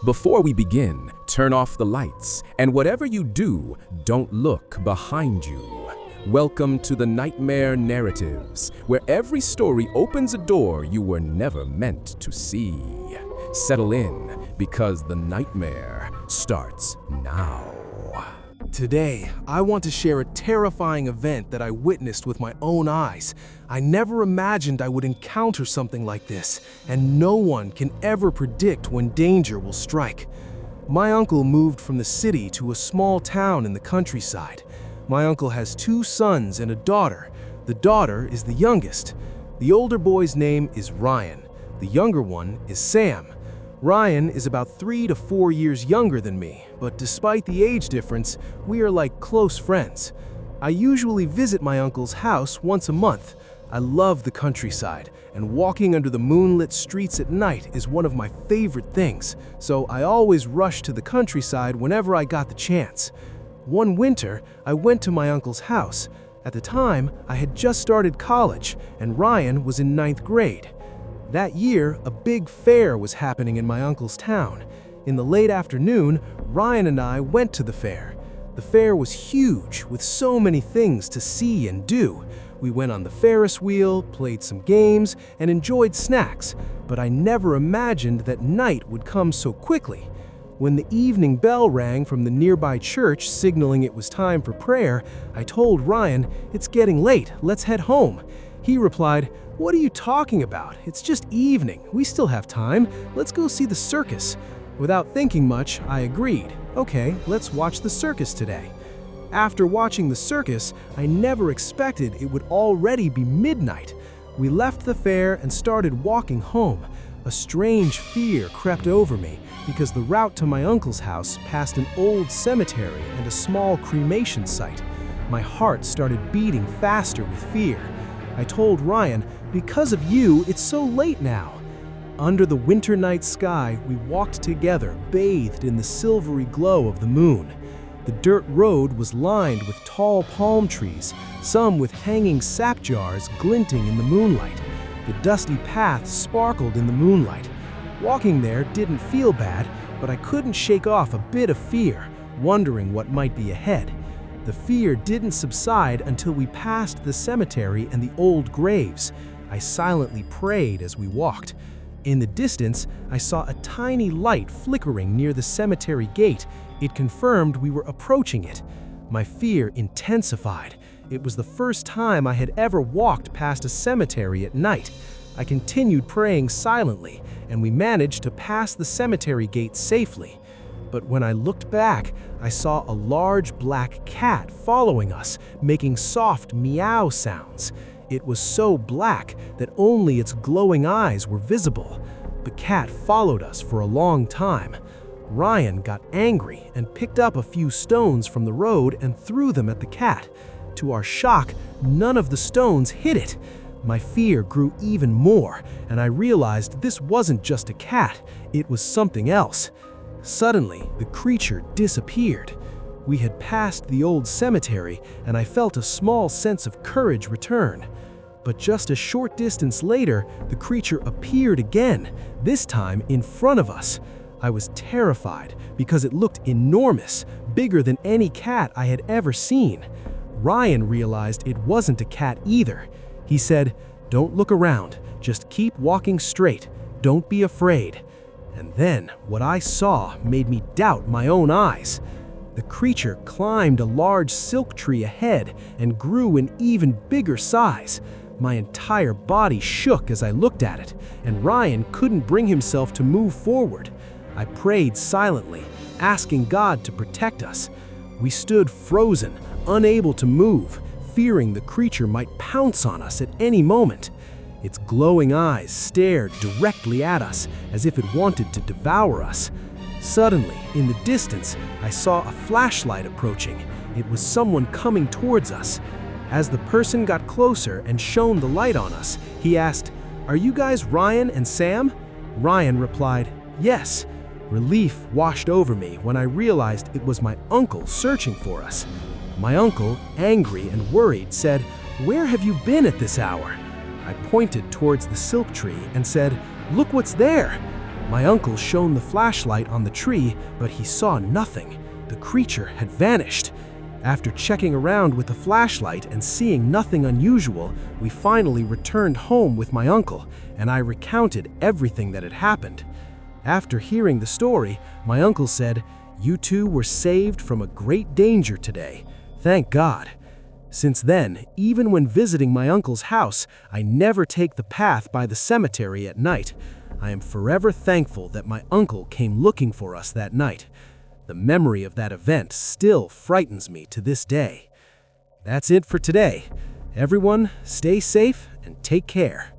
Before we begin, turn off the lights, and whatever you do, don't look behind you. Welcome to the Nightmare Narratives, where every story opens a door you were never meant to see. Settle in, because the nightmare starts now. Today, I want to share a terrifying event that I witnessed with my own eyes. I never imagined I would encounter something like this, and no one can ever predict when danger will strike. My uncle moved from the city to a small town in the countryside. My uncle has 2 sons and a daughter. The daughter is the youngest. The older boy's name is Ryan. The younger one is Sam. Ryan is about 3 to 4 years younger than me, but despite the age difference, we are like close friends. I usually visit my uncle's house once a month. I love the countryside, and walking under the moonlit streets at night is one of my favorite things, so I always rush to the countryside whenever I got the chance. One winter, I went to my uncle's house. At the time, I had just started college, and Ryan was in 9th grade. That year, a big fair was happening in my uncle's town. In the late afternoon, Ryan and I went to the fair. The fair was huge, with so many things to see and do. We went on the Ferris wheel, played some games, and enjoyed snacks, but I never imagined that night would come so quickly. When the evening bell rang from the nearby church signaling it was time for prayer, I told Ryan, "It's getting late, let's head home." He replied, "What are you talking about? It's just evening. We still have time. Let's go see the circus." Without thinking much, I agreed. Okay, let's watch the circus today. After watching the circus, I never expected it would already be midnight. We left the fair and started walking home. A strange fear crept over me because the route to my uncle's house passed an old cemetery and a small cremation site. My heart started beating faster with fear. I told Ryan, "Because of you, it's so late now." Under the winter night sky, we walked together, bathed in the silvery glow of the moon. The dirt road was lined with tall palm trees, some with hanging sap jars glinting in the moonlight. The dusty path sparkled in the moonlight. Walking there didn't feel bad, but I couldn't shake off a bit of fear, wondering what might be ahead. The fear didn't subside until we passed the cemetery and the old graves. I silently prayed as we walked. In the distance, I saw a tiny light flickering near the cemetery gate. It confirmed we were approaching it. My fear intensified. It was the first time I had ever walked past a cemetery at night. I continued praying silently, and we managed to pass the cemetery gate safely. But when I looked back, I saw a large black cat following us, making soft meow sounds. It was so black that only its glowing eyes were visible. The cat followed us for a long time. Ryan got angry and picked up a few stones from the road and threw them at the cat. To our shock, none of the stones hit it. My fear grew even more, and I realized this wasn't just a cat, it was something else. Suddenly, the creature disappeared. We had passed the old cemetery, and I felt a small sense of courage return. But just a short distance later, the creature appeared again, this time in front of us. I was terrified because it looked enormous, bigger than any cat I had ever seen. Ryan realized it wasn't a cat either. He said, "Don't look around, just keep walking straight, don't be afraid." And then what I saw made me doubt my own eyes. The creature climbed a large silk tree ahead and grew in even bigger size. My entire body shook as I looked at it, and Ryan couldn't bring himself to move forward. I prayed silently, asking God to protect us. We stood frozen, unable to move, fearing the creature might pounce on us at any moment. Its glowing eyes stared directly at us as if it wanted to devour us. Suddenly, in the distance, I saw a flashlight approaching. It was someone coming towards us. As the person got closer and shone the light on us, he asked, "Are you guys Ryan and Sam?" Ryan replied, "Yes." Relief washed over me when I realized it was my uncle searching for us. My uncle, angry and worried, said, "Where have you been at this hour?" I pointed towards the silk tree and said, "Look what's there." My uncle shone the flashlight on the tree, but he saw nothing. The creature had vanished. After checking around with the flashlight and seeing nothing unusual, we finally returned home with my uncle, and I recounted everything that had happened. After hearing the story, my uncle said, "You two were saved from a great danger today. Thank God." Since then, even when visiting my uncle's house, I never take the path by the cemetery at night. I am forever thankful that my uncle came looking for us that night. The memory of that event still frightens me to this day. That's it for today. Everyone, stay safe and take care.